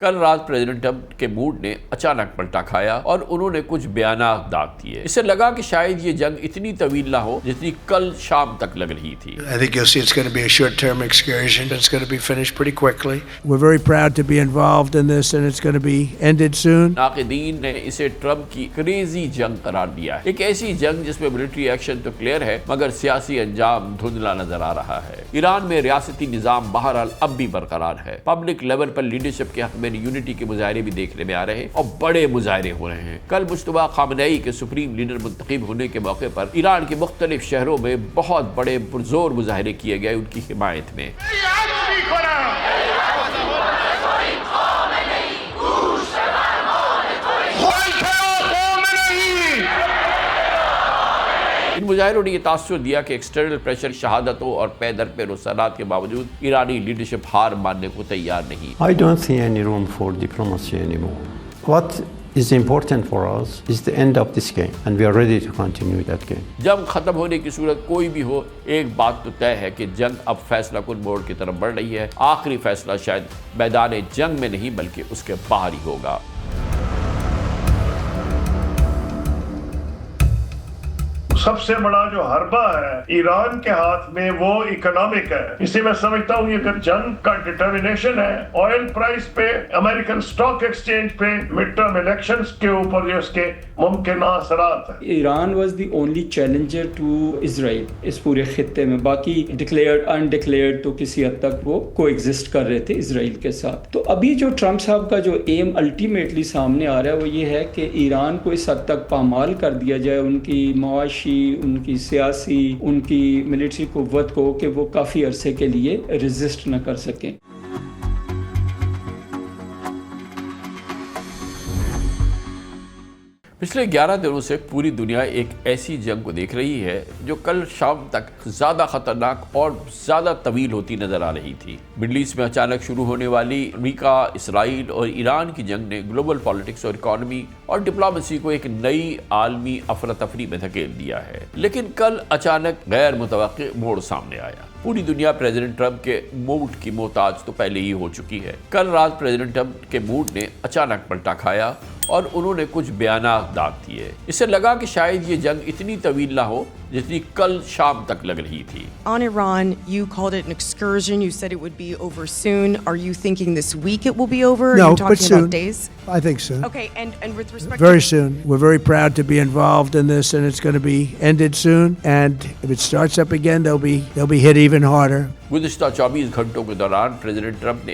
کل رات president Trump کے موڈ نے اچانک پلٹا کھایا اور انہوں نے کچھ بیانات داغ دیے. اسے لگا کہ شاید یہ جنگ اتنی طویل نہ ہو جتنی کل شام تک لگ رہی تھی. I think you'll see it's going to be a short-term excursion. It's going to be finished pretty quickly. We're very proud to be involved in this and it's going to be ended soon. ناقدین نے اسے Trump کی crazy جنگ قرار دیا ہے. ایک ایسی جنگ جس میں ملٹری ایکشن تو کلیئر ہے مگر سیاسی انجام دھندلا نظر آ رہا ہے. ایران میں ریاستی نظام بہرحال اب بھی برقرار ہے. پبلک لیول پر لیڈرشپ کے حق میں یونٹی کے مظاہرے بھی دیکھنے میں آ رہے ہیں اور بڑے مظاہرے ہو رہے ہیں. کل مجتبیٰ خامنئی کے سپریم لیڈر منتخب ہونے کے موقع پر ایران کے مختلف شہروں میں بہت بڑے پرزور مظاہرے کیے گئے ان کی حمایت میں. ان مظاہروں نے یہ تاثر دیا کہ ایکسٹرنل پریشر، شہادتوں اور پے در پے رسالات کے باوجود ایرانی لیڈرشپ ہار ماننے کو تیار نہیں. I don't see any room for diplomacy anymore. What is important for us is the end of this game and we are ready to continue that game. جنگ ختم ہونے کی صورت کوئی بھی ہو، ایک بات تو طے ہے کہ جنگ اب فیصلہ کن موڑ کی طرف بڑھ رہی ہے. آخری فیصلہ شاید میدان جنگ میں نہیں بلکہ اس کے باہر ہی ہوگا. سب سے بڑا جو حربہ ہے ایران کے ہاتھ میں وہ اکنامک ہے. اسی میں سمجھتا ہوں یہ جنگ کا ڈٹرمنیشن ہے آئل پرائس پہ، امریکن سٹاک ایکسچینج پہ، مڈ ٹرم الیکشنز کے اوپر جو اس کے ممکنہ اثرات ہیں. Iran was the only challenger to Israel اس پورے خطے میں. باقی ڈکلیئرڈ انڈکلیئرڈ تو کسی حد تک وہ کو ایگزسٹ کر رہے تھے اسرائیل کے ساتھ. تو ابھی جو ٹرمپ صاحب کا جو ایم الٹیمیٹلی سامنے آ رہا ہے وہ یہ ہے کہ ایران کو اس حد تک پامال کر دیا جائے ان کی معاشی، ان کی سیاسی، ان کی ملٹری قوت کو کہ وہ کافی عرصے کے لیے ریزسٹ نہ کر سکیں. پچھلے 11 دنوں سے پوری دنیا ایک ایسی جنگ کو دیکھ رہی ہے جو کل شام تک زیادہ خطرناک اور زیادہ طویل ہوتی نظر آ رہی تھی. مڈل ایسٹ میں اچانک شروع ہونے والی امریکہ، اسرائیل اور ایران کی جنگ نے گلوبل پالیٹکس اور اکانومی اور ڈپلومیسی کو ایک نئی عالمی افراتفری میں دھکیل دیا ہے. لیکن کل اچانک غیر متوقع موڑ سامنے آیا. پوری دنیا پریزیڈنٹ ٹرمپ کے موڈ کی محتاج تو پہلے ہی ہو چکی ہے. کل رات پریزیڈنٹ ٹرمپ کے موڈ نے اچانک پلٹا کھایا اور انہوں نے کچھ بیانات داغ دیے. اسے لگا کہ شاید یہ جنگ اتنی طویل نہ ہو جتنی کل شام تک لگ رہی تھی. On Iran, you called it an excursion. You said it would be over soon. Are you thinking this week it will be over? No, Are you but talking soon. about days? I think soon. Okay, and with respect Very soon. We're very proud to be involved in this and it's going to be ended soon. And if it starts up again, they'll be hit even harder. گزشتہ 24 گھنٹوں کے دوران president Trump نے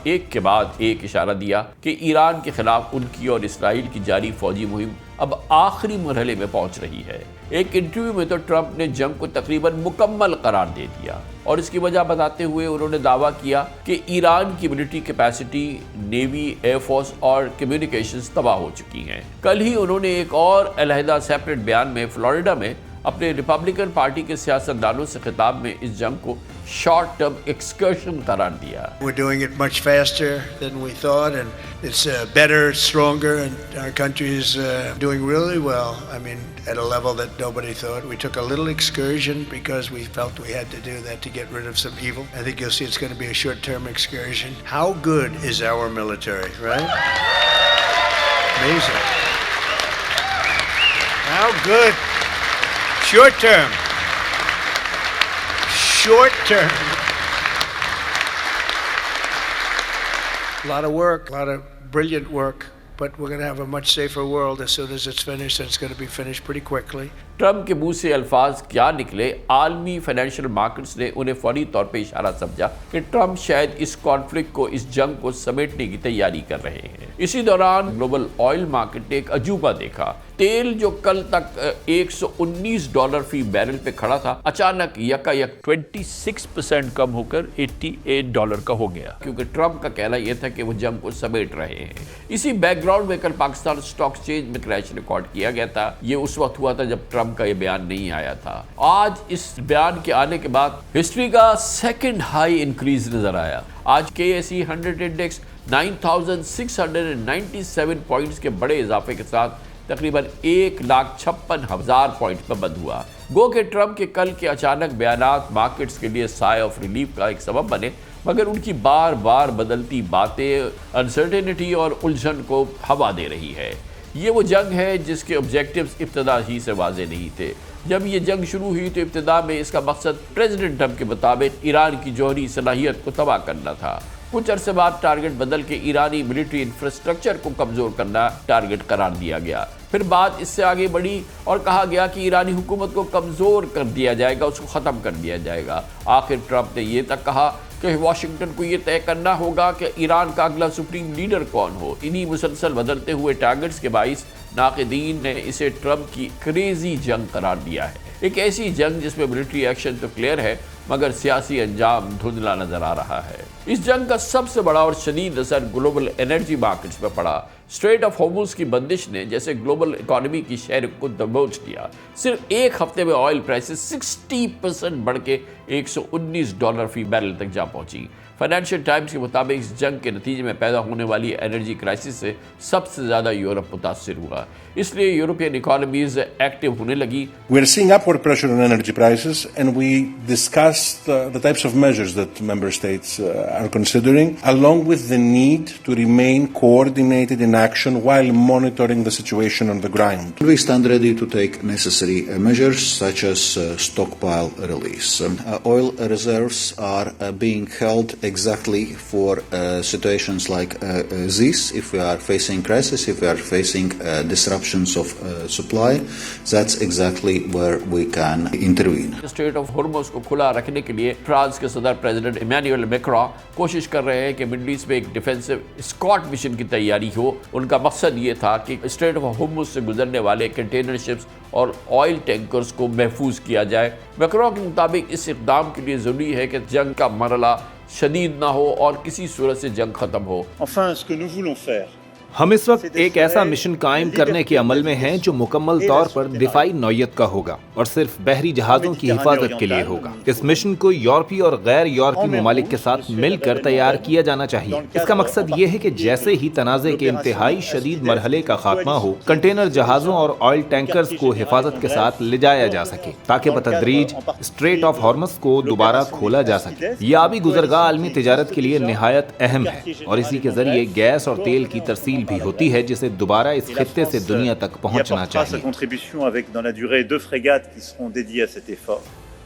ایک کے بعد ایک اشارہ دیا کہ ایران کے خلاف ان کی اور اسرائیل کی جاری فوجی مہم اب آخری مرحلے میں پہنچ رہی ہے. ایک انٹرویو میں تو ٹرمپ نے جنگ کو تقریباً مکمل قرار دے دیا اور اس کی وجہ بتاتے ہوئے انہوں نے دعویٰ کیا کہ ایران کی military capacity, navy, air force اور کمیونیکیشنز تباہ ہو چکی ہیں. کل ہی انہوں نے ایک اور علیحدہ سیپریٹ بیان میں فلوریڈا میں اپنے ریپبلکن پارٹی کے سیاستدانوں سے خطاب میں اس جنگ کو شارٹ ٹرم ایکسکرشن قرار دیا. We're doing it much faster than we thought and it's better, stronger and our country is doing really well. I mean, at a level that nobody thought. We took a little excursion because we felt we had to do that to get rid of some evil. I think you'll see it's going to be a short-term excursion. How good is our military, right? Amazing. How good? Short term. Short term. A lot of work, a lot of brilliant work, but we're going to have a much safer world as soon as it's finished, and it's going to be finished pretty quickly. Trump کے منہ سے الفاظ کیا نکلے، عالمی financial markets نے انہیں فوری طور پہ اشارہ سمجھا کہ ٹرمپ شاید اس کانفلکٹ کو، اس جنگ کو سمیٹنے کی تیاری کر رہے ہیں. اسی دوران گلوبل آئل مارکیٹ نے ایک عجوبہ دیکھا. تیل جو کل تک $119 فی بیرل پہ کھڑا تھا اچانک یک 26% کم ہو کر $88 کا ہو گیا، کیونکہ ٹرمپ کا کہنا یہ تھا کہ وہ جنگ کو سمیٹ رہے ہیں. اسی بیک گراؤنڈ میں کل پاکستان اسٹاک ایکسچینج میں کریش ریکارڈ کیا گیا تھا. یہ اس وقت ہوا تھا جب ٹرمپ کا یہ بیان نہیں آیا تھا. آج اس بیان کے آنے کے بعد ہسٹری کا سیکنڈ ہائی انکریز نظر آیا. آج KSE 100 انڈیکس 9697 پوائنٹس کے بڑے اضافے کے ساتھ تقریباً 1,56,000 پوائنٹ پر بند ہوا. گو کہ ٹرمپ کے کل کے اچانک بیانات مارکیٹس کے لیے سائے آف ریلیف کا ایک سبب بنے مگر ان کی بار بار بدلتی باتیں انسرٹینٹی اور الجھن کو ہوا دے رہی ہے۔ یہ وہ جنگ ہے جس کے آبجیکٹیوز ابتدا ہی سے واضح نہیں تھے۔ جب یہ جنگ شروع ہوئی تو ابتدا میں اس کا مقصد پریزیڈنٹ ٹرمپ کے مطابق ایران کی جوہری صلاحیت کو تباہ کرنا تھا۔ کچھ عرصے بعد ٹارگٹ بدل کے ایرانی ملٹری انفراسٹرکچر کو کمزور کرنا ٹارگٹ قرار دیا گیا۔ پھر بات اس سے آگے بڑھی اور کہا گیا کہ ایرانی حکومت کو کمزور کر دیا جائے گا، اس کو ختم کر دیا جائے گا۔ آخر ٹرمپ نے یہ تک کہا کہ واشنگٹن کو یہ طے کرنا ہوگا کہ ایران کا اگلا سپریم لیڈر کون ہو۔ انہی مسلسل بدلتے ہوئے ٹارگٹس کے باعث ناقدین نے اسے ٹرمپ کی کریزی جنگ قرار دیا ہے، ایک ایسی جنگ جس میں ملٹری ایکشن تو کلیئر ہے مگر سیاسی انجام دھندلا نظر آ رہا ہے۔ اس جنگ کا سب سے بڑا اور شدید اثر گلوبل انرجی مارکیٹس پر پڑا۔ اسٹریٹ آف ہارمز کی بندش نے جیسے گلوبل اکانومی کی شہر کو دبوچ دیا۔ صرف ایک ہفتے میں آئل پرائسز 60% بڑھ کے $119 فی بیرل تک جا پہنچی۔ فائنینشیل ٹائمز کے مطابق اس جنگ کے نتیجے میں پیدا ہونے والی انرجی کرائسس سے سب سے زیادہ یورپ متاثر ہوا، اس لیے یورپین اکانومیز ایکٹیو ہونے لگی۔ We are seeing upward pressure on energy prices, and we discussed the types of measures that member states are considering, along with the need to remain coordinated in action while monitoring the situation on the ground. We stand ready to take necessary measures such as stockpile release. Oil reserves are being held exactly for situations like this. If we are facing crisis, if we are facing disruptions of supply, that's exactly where we can intervene. Strait of Hormuz کو کھلا رکھنے کے لیے France کے صدر president Immanuel Macron کوشش کر رہے ہیں کہ مڈل ایسٹ میں ایک ڈیفینسو اسکواڈ مشن کی تیاری ہو۔ ان کا مقصد یہ تھا کہ اسٹریٹ آف ہارمز سے گزرنے والے کنٹینر شپس اور آئل ٹینکرز کو محفوظ کیا جائے۔ میکرون کے مطابق اس اقدام کے لیے ضروری ہے کہ جنگ کا مرحلہ شدید نہ ہو اور کسی صورت سے جنگ ختم ہو۔ ہم اس وقت ایک ایسا مشن قائم کرنے کے عمل میں ہیں جو مکمل طور پر دفاعی نوعیت کا ہوگا اور صرف بحری جہازوں کی حفاظت کے لیے ہوگا۔ اس مشن کو یورپی اور غیر یورپی ممالک کے ساتھ مل کر تیار کیا جانا چاہیے۔ اس کا مقصد یہ ہے کہ جیسے ہی تنازع کے انتہائی شدید مرحلے کا خاتمہ ہو، کنٹینر جہازوں اور آئل ٹینکرز کو حفاظت کے ساتھ لے جایا جا سکے تاکہ بتدریج اسٹریٹ آف ہارمز کو دوبارہ کھولا جا سکے۔ یہ آبی گزرگاہ عالمی تجارت کے لیے نہایت اہم ہے اور اسی کے ذریعے گیس اور تیل کی ترسیل بھی ہوتی ہے جسے دوبارہ اس خطے سے دنیا تک پہنچنا چاہیے۔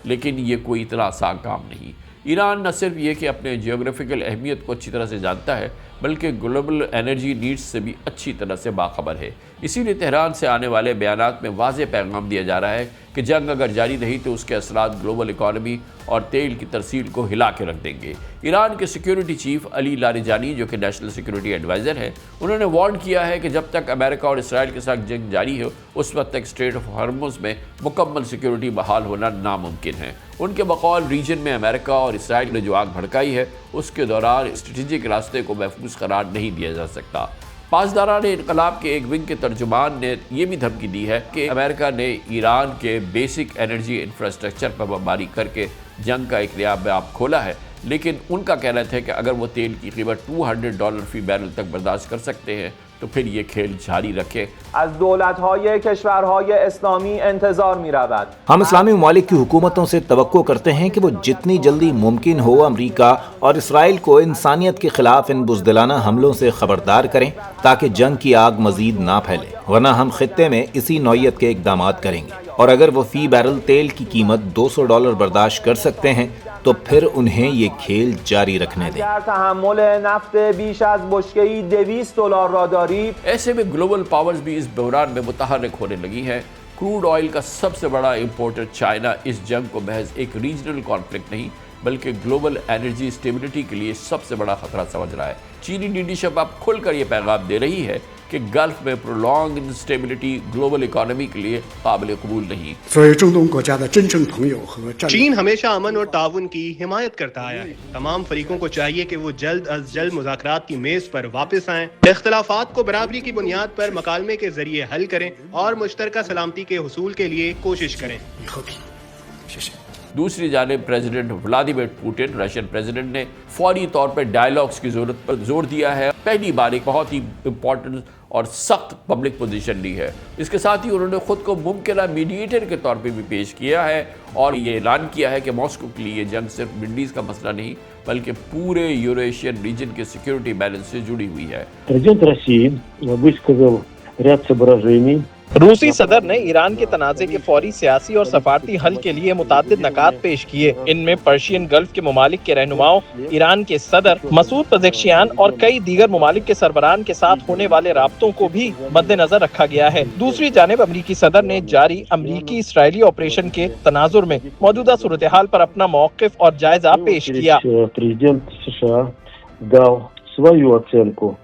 لیکن یہ کوئی اتنا آسان کام نہیں۔ ایران نہ صرف یہ کہ اپنے جیوگرافیکل اہمیت کو اچھی طرح سے جانتا ہے بلکہ گلوبل انرجی نیڈز سے بھی اچھی طرح سے باخبر ہے۔ اسی لیے تہران سے آنے والے بیانات میں واضح پیغام دیا جا رہا ہے کہ جنگ اگر جاری رہی تو اس کے اثرات گلوبل اکانومی اور تیل کی ترسیل کو ہلا کے رکھ دیں گے۔ ایران کے سیکیورٹی چیف علی لاریجانی جو کہ نیشنل سیکیورٹی ایڈوائزر ہیں، انہوں نے وارن کیا ہے کہ جب تک امریکہ اور اسرائیل کے ساتھ جنگ جاری ہو اس وقت تک اسٹریٹ آف ہارمز میں مکمل سیکیورٹی بحال ہونا ناممکن ہے۔ ان کے بقول ریجن میں امریکہ اور اسرائیل نے جو آگ بھڑکائی ہے اس کے دوران اسٹریٹجک راستے کو محفوظ قرار نہیں دیا جا سکتا۔ پاسداران انقلاب کے ایک ونگ کے ترجمان نے یہ بھی دھمکی دی ہے کہ امریکہ نے ایران کے بیسک انرجی انفراسٹرکچر پر بمباری کر کے جنگ کا ایک نیا باب کھولا ہے، لیکن ان کا کہنا ہے کہ اگر وہ تیل کی قیمت $200 فی بیرل تک برداشت کر سکتے ہیں تو پھر یہ کھیل جاری رکھیں۔ از دولت‌های کشورهای اسلامی انتظار می‌رود۔ ہم اسلامی ممالک کی حکومتوں سے توقع کرتے ہیں کہ وہ جتنی جلدی ممکن ہو امریکہ اور اسرائیل کو انسانیت کے خلاف ان بزدلانہ حملوں سے خبردار کریں تاکہ جنگ کی آگ مزید نہ پھیلے، ورنہ ہم خطے میں اسی نوعیت کے اقدامات کریں گے، اور اگر وہ فی بیرل تیل کی قیمت $200 برداشت کر سکتے ہیں تو پھر انہیں یہ کھیل جاری رکھنے دیں۔ تحمل نفت بیش از بشکه‌ای $200 را دارید۔ ایسے میں گلوبل پاورز بھی اس بحران میں متحرک ہونے لگی ہیں۔ کروڈ آئل کا سب سے بڑا امپورٹر چائنا اس جنگ کو محض ایک ریجنل کانفلکٹ نہیں بلکہ گلوبل انرجی اسٹیبلٹی کے لیے سب سے بڑا خطرہ سمجھ رہا ہے۔ چینی لیڈرشپ اب کھل کر یہ پیغام دے رہی ہے کہ گلف میں پرولونگ انسٹیبلٹی گلوبل اکانومی کے لیے قابل قبول نہیں۔ چین ہمیشہ امن اور تعاون کی حمایت کرتا آیا ہے۔ تمام فریقوں کو چاہیے کہ وہ جلد از جلد مذاکرات کی میز پر واپس آئیں، اختلافات کو برابری کی بنیاد پر مکالمے کے ذریعے حل کریں اور مشترکہ سلامتی کے حصول کے لیے کوشش کریں۔ دوسری جانب president Vladimir Putin Russian president نے فوری طور پر ڈائیلاگز کی ضرورت پر زور دیا ہے. پہلی بار ایک بہت ہی امپورٹنٹ اور سخت پبلک پوزیشن لی ہے. اس کے ساتھ ہی انہوں نے خود کو ممکنہ میڈیٹر کے طور پہ بھی پیش کیا ہے اور یہ اعلان کیا ہے کہ ماسکو کے لیے جنگ صرف مڈل ایسٹ کا مسئلہ نہیں بلکہ پورے یوریشین ریجن کے سیکیورٹی بیلنس سے جڑی ہوئی ہے. Президент России высказал ряд соображений. روسی صدر نے ایران کے تنازع کے فوری سیاسی اور سفارتی حل کے لیے متعدد نکات پیش کیے. ان میں پرشین گلف کے ممالک کے رہنماؤں، ایران کے صدر مسعود پزیکشیان اور کئی دیگر ممالک کے سربراہان کے ساتھ ہونے والے رابطوں کو بھی مد نظر رکھا گیا ہے. دوسری جانب امریکی صدر نے جاری امریکی اسرائیلی آپریشن کے تناظر میں موجودہ صورتحال پر اپنا موقف اور جائزہ پیش کیا.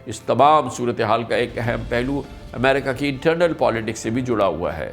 اس تمام صورتحال کا ایک اہم پہلو امریکہ کی انٹرنل پالیٹکس سے بھی جڑا ہوا ہے.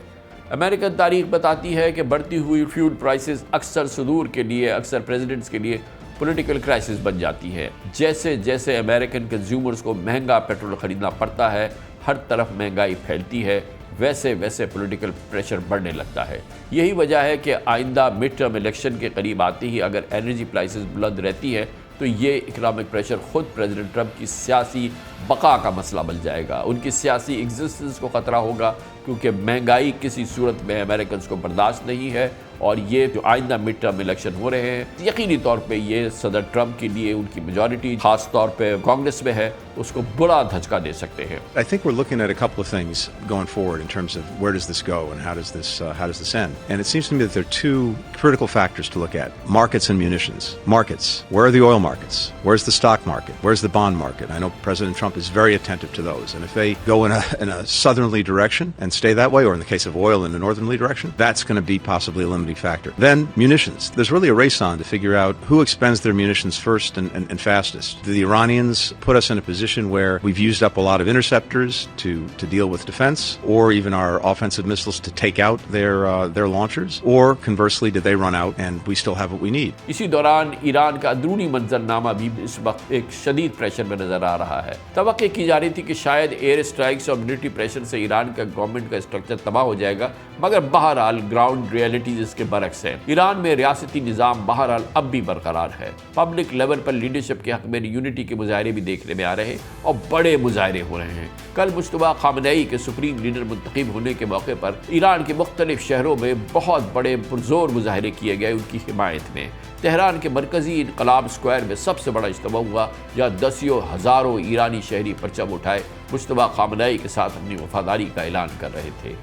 امریکن تاریخ بتاتی ہے کہ بڑھتی ہوئی فیول پرائسز اکثر صدور کے لیے اکثر پریزیڈنٹس کے لیے پولیٹیکل کرائسس بن جاتی ہے. جیسے جیسے امریکن کنزیومرز کو مہنگا پیٹرول خریدنا پڑتا ہے، ہر طرف مہنگائی پھیلتی ہے، ویسے ویسے پولیٹیکل پریشر بڑھنے لگتا ہے. یہی وجہ ہے کہ آئندہ مڈ ٹرم الیکشن کے قریب آتے ہی اگر انرجی پرائسز بلند رہتی ہے تو یہ اکنامک پریشر خود پریزیڈنٹ ٹرمپ کی سیاسی بقا کا مسئلہ بن جائے گا. ان کی سیاسی ایگزسٹنس کو خطرہ ہوگا کیونکہ مہنگائی کسی صورت میں امریکنز کو برداشت نہیں ہے اور یہ جو آئندہ مڈ ٹرم الیکشن ہو رہے ہیں یقینی طور پہ یہ صدر ٹرمپ کے لیے ان کی میجورٹی خاص طور پہ کانگریس میں ہے اس کو بڑا دھچکا دے سکتے ہیں. I think we're looking at a couple of things going forward in terms of where does this go and how does this end. And it seems to me that there are two critical factors to look at. Markets and munitions. Markets. Where are the oil markets? Where's the stock market? Where's the bond market? I know President Trump is very attentive to those. And if they go in a southerly direction and stay that way, or in the case of oil in a northerly direction, that's going to be possibly a limiting factor. Then munitions. There's really a race on to figure out who expends their munitions first and fastest. Do the Iranians put us in a position where we've used up a lot of interceptors to deal with defense, or even our offensive missiles to take out their launchers, or conversely, did they run out and we still have what we need? اسی دوران ایران کا اندرونی منظرنامہ بھی اس وقت ایک شدید pressure میں نظر آ رہا ہے. توقع کی جا رہی تھی کہ شاید ایئر اسٹرائکس اور ملٹری پریشر سے ایران کا گورنمنٹ کا اسٹرکچر تباہ ہو جائے گا، مگر بہرحال گراؤنڈ ریئلٹیز اس کے برعکس ہیں. ایران میں ریاستی نظام بہرحال اب بھی برقرار ہے. پبلک لیول پر لیڈرشپ کے حق میں یونٹی کے مظاہرے بھی دیکھنے میں آ رہے ہیں اور بڑے مظاہرے ہو رہے ہیں. کل مجتبیٰ خامنئی کے سپریم لیڈر منتخب ہونے کے موقع پر ایران کے مختلف شہروں میں بہت بڑے پرزور مظاہرے کیے گئے ان کی حمایت میں. تہران کے مرکزی انقلاب اسکوائر میں سب سے بڑا اجتماع ہوا جہاں دسیوں ہزاروں ایرانی شہری پرچم اٹھائے مجتبیٰ خامنئی کے ساتھ اپنی وفاداری کا اعلان کر رہے تھے.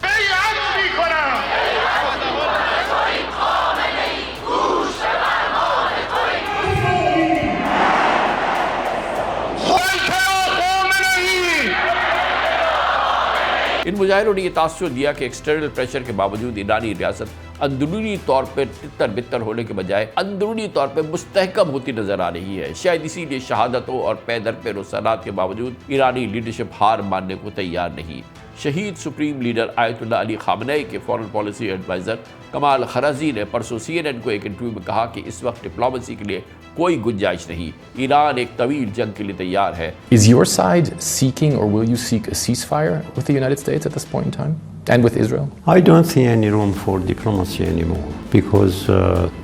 ان مظاہروں نے یہ تاثر دیا کہ ایکسٹرنل پریشر کے باوجود ایرانی ریاست اندرونی طور پر تتر بتر ہونے کے بجائے اندرونی طور پر مستحکم ہوتی نظر آ رہی ہے. شاید اسی لیے شہادتوں اور پے در پے رسالات کے باوجود ایرانی لیڈرشپ ہار ماننے کو تیار نہیں. شہید سپریم لیڈر آیت اللہ علی خامنئی کے فورن پالیسی ایڈوائزر کمال خرازی نے پرسوں CNN کو ایک انٹرویو میں کہا کہ اس وقت ڈپلومیسی کے لیے کوئی گنجائش نہیں. ایران ایک طویل جنگ کے لیے تیار ہے. Is your side seeking or will you seek a ceasefire with the United States at this point in time? And with Israel? I don't see any room for diplomacy anymore because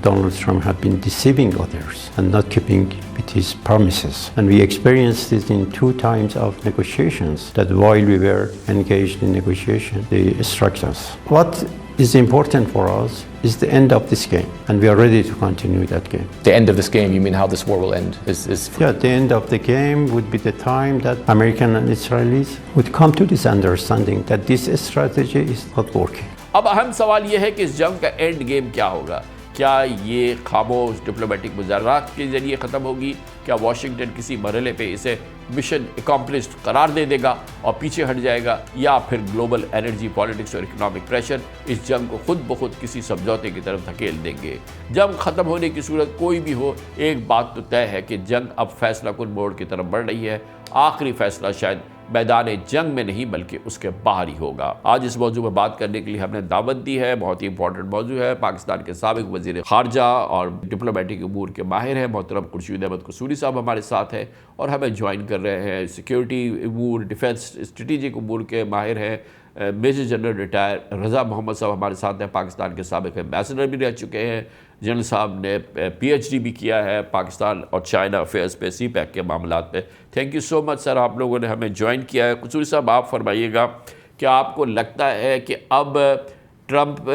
Donald Trump had been deceiving others and not keeping with his promises. And we experienced it in 2 times of negotiations that while we were engaged in negotiation, they struck us. What is important for us is the end of this game, and we are ready to continue that game. The end of this game, you mean how this war will end? Yeah, the end of the game would be the time that American and Israelis would come to this understanding that this strategy is not working. اب اہم سوال یہ ہے کہ اس جنگ کا and game کیا ہوگا. کیا یہ خاموش ڈپلومیٹک مذاکرات کے ذریعے ختم ہوگی؟ کیا واشنگٹن کسی مرحلے پہ اسے مشن اکمپلسڈ قرار دے دے گا اور پیچھے ہٹ جائے گا، یا پھر گلوبل انرجی پالیٹکس اور اکنامک پریشر اس جنگ کو خود بخود کسی سمجھوتے کی طرف دھکیل دیں گے؟ جنگ ختم ہونے کی صورت کوئی بھی ہو، ایک بات تو طے ہے کہ جنگ اب فیصلہ کن موڑ کی طرف بڑھ رہی ہے. آخری فیصلہ شاید میدان جنگ میں نہیں بلکہ اس کے باہر ہی ہوگا. آج اس موضوع میں بات کرنے کے لیے ہم نے دعوت دی ہے. بہت ہی امپورٹنٹ موضوع ہے. پاکستان کے سابق وزیر خارجہ اور ڈپلومیٹک امور کے ماہر ہیں محترم خورشید احمد قصوری صاحب ہمارے ساتھ ہیں، اور ہمیں جوائن کر رہے ہیں سیکیورٹی امور ڈیفنس اسٹریٹجک امور کے ماہر ہیں میجر جنرل ریٹائر رضا محمد صاحب ہمارے ساتھ ہیں، پاکستان کے سابق ایمبیسڈر بھی رہ چکے ہیں. جنرل صاحب نے PhD بھی کیا ہے پاکستان اور چائنا افیئرز پہ سی پیک کے معاملات پہ. تھینک یو سو مچ سر، آپ لوگوں نے ہمیں جوائن کیا ہے. قصوری صاحب آپ فرمائیے گا کہ آپ کو لگتا ہے کہ اب ٹرمپ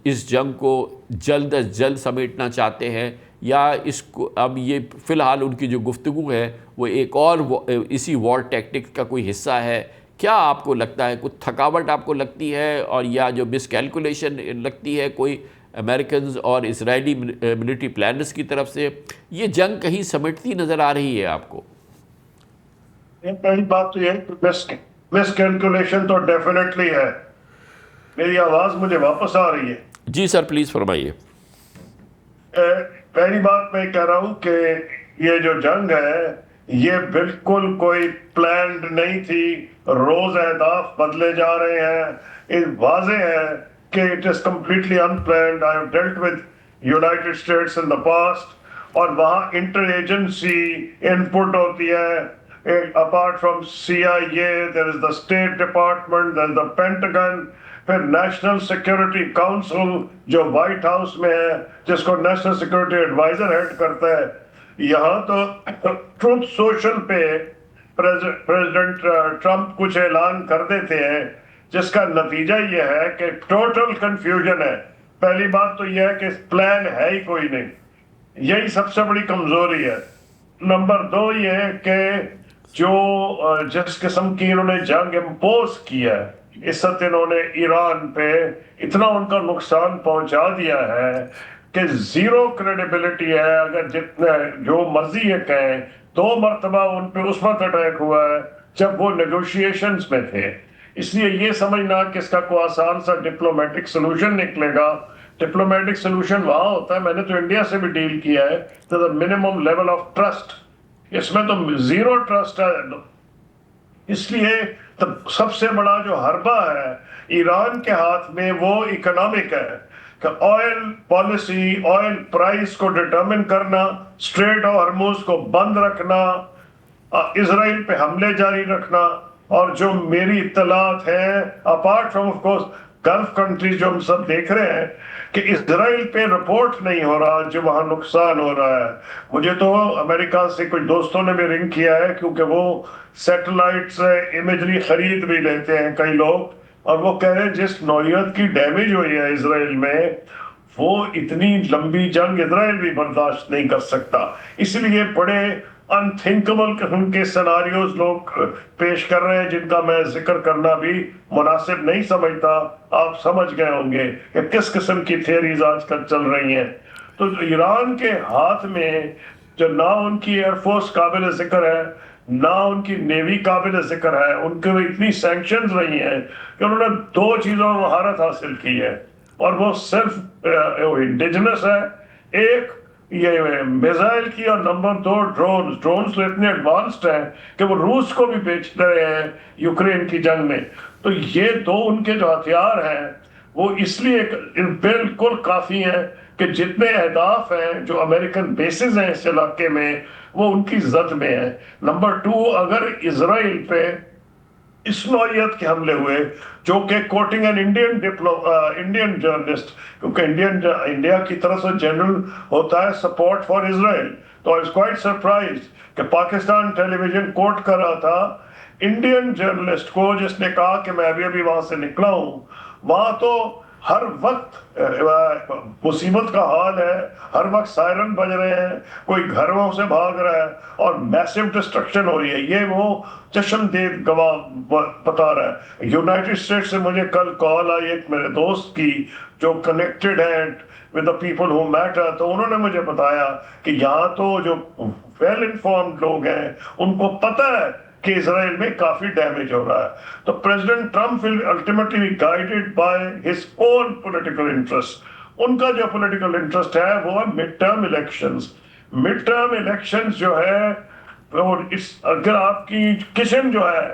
اس جنگ کو جلد از جلد سمیٹنا چاہتے ہیں، یا اس کو اب یہ فی الحال ان کی جو گفتگو ہے وہ ایک اور اسی وار ٹیکٹک کا کوئی حصہ ہے؟ کیا آپ کو لگتا ہے؟ کچھ تھکاوٹ آپ کو لگتی ہے، اور یا جو مس کیلکولیشن لگتی ہے کوئی امریکنز اور اسرائیلی ملٹری پلانرز کی طرف سے؟ یہ جنگ کہیں سمٹتی نظر آ رہی ہے آپ کو؟ پہلی بات تو یہ کہ مس کیلکولیشن تو ڈیفینیٹلی ہے. میری آواز مجھے واپس آ رہی ہے؟ جی سر پلیز فرمائیے. پہلی بات میں کہہ رہا ہوں کہ یہ جو جنگ ہے یہ بالکل کوئی پلانڈ نہیں تھی. روز اہداف بدلے جا رہے ہیں. یہ واضح ہے کہ it is completely unplanned. I have dealt with United States in the past, اور وہاں انٹر ایجنسی انپٹ ہوتی ہے. Apart from CIA, there is the State Department, there is the Pentagon, پھر نیشنل سیکیورٹی کاؤنسل جو white house میں ہے جس کو نیشنل سیکیورٹی ایڈوائزر ہیڈ کرتا ہے. یہاں تو ٹروتھ سوشل پہ پریزیڈنٹ ٹرمپ کچھ اعلان کر دیتے ہیں جس کا نتیجہ یہ ہے کہ ٹوٹل کنفیوژن ہے. پہلی بات تو یہ ہے کہ پلان ہے ہی کوئی نہیں، یہی سب سے بڑی کمزوری ہے. نمبر 2 یہ ہے کہ جو جس قسم کی انہوں نے جنگ امپوز کیا ہے، اس وقت انہوں نے ایران پہ اتنا ان کا نقصان پہنچا دیا ہے کہ زیرو کریڈیبلٹی ہے. اگر جتنے جو مرضی یہ کہیں، 2 مرتبہ ان پہ اس وقت اٹیک ہوا ہے جب وہ نیگوشیشنز میں تھے. اس لیے یہ سمجھنا کہ اس کا کوئی آسان سا ڈپلومیٹک سلوشن نکلے گا. ڈپلومیٹک سلوشن وہاں ہوتا ہے، میں نے تو انڈیا سے بھی ڈیل کیا ہے، تو منیمم لیول آف ٹرسٹ. اس میں تو زیرو ٹرسٹ ہے. اس لیے سب سے بڑا جو حربہ ہے ایران کے ہاتھ میں وہ اکنامک ہے کہ آئل پالیسی، آئل پرائس کو ڈٹرمن کرنا، اسٹریٹ آف ہرموز کو بند رکھنا، اسرائیل پہ حملے جاری رکھنا. اور جو میری اطلاعات ہیں apart from of course golf countries جو ہم سب دیکھ رہے ہیں کہ اسرائیل پہ رپورٹ نہیں ہو رہا جو وہاں نقصان ہو رہا ہے. مجھے تو امریکہ سے کچھ دوستوں نے بھی رنگ کیا ہے کیونکہ وہ سیٹلائٹ سے امیجری خرید بھی لیتے ہیں کئی لوگ، اور وہ کہہ رہے ہیں جس نوعیت کی ڈیمیج ہوئی ہے اسرائیل میں وہ اتنی لمبی جنگ اسرائیل بھی برداشت نہیں کر سکتا. اس لیے بڑے انتھنکبل قسم کے سیناریوز لوگ پیش کر رہے ہیں جن کا میں ذکر کرنا بھی مناسب نہیں سمجھتا. آپ سمجھ گئے ہوں گے کہ کس قسم کی تھیوریز آج کل چل رہی ہیں. تو ایران کے ہاتھ میں جو نہ ان کی ایئر فورس قابل ذکر ہے، نہ ان کی نیوی قابل ذکر ہے، ان کے اتنی سینکشنز رہی ہیں کہ انہوں نے 2 چیزوں میں مہارت حاصل کی ہے، اور وہ صرف انڈیجنس ہے. ایک یہ میزائل کی، اور نمبر 2 ڈرونز تو اتنے ایڈوانسڈ ہیں کہ وہ روس کو بھی بیچ رہے ہیں یوکرین کی جنگ میں. تو یہ 2 ان کے جو ہتھیار ہیں وہ اس لیے بالکل کافی ہیں کہ جتنے اہداف ہیں جو امریکن بیسز ہیں اس علاقے میں وہ ان کی زد میں ہیں. نمبر 2 اگر اسرائیل پہ اس نوعیت کے حملے ہوئے جو کہ کوٹنگ این انڈین جرنلسٹ، کیونکہ انڈیا کی طرف سے جنرل ہوتا ہے سپورٹ فار اسرائیل، تو I was quite surprised کہ پاکستان ٹیلی ویژن کوٹ کر رہا تھا انڈین جرنلسٹ کو جس نے کہا کہ میں ابھی وہاں سے نکلا ہوں. وہاں تو ہر وقت مصیبت کا حال ہے، ہر وقت سائرن بج رہے ہیں، کوئی گھروں سے بھاگ رہا ہے اور میسو ڈسٹرکشن ہو رہی ہے. یہ وہ چشم دید گواہ بتا رہا ہے. یونائٹڈ اسٹیٹ سے مجھے کل کال آئی ایک میرے دوست کی جو کنیکٹڈ ہے with the people who matter، تو انہوں نے مجھے بتایا کہ یہاں تو جو ویل انفارمڈ لوگ ہیں ان کو پتہ ہے کہ اسرائیل میں کافی ڈیمیج ہو رہا ہے. تو president Trump will ultimately be guided by his own political interests. ان کا جو پولیٹیکل انٹرسٹ ہے وہ ہے mid term elections. Mid term elections جو ہے اگر آپ کی کچن جو ہے،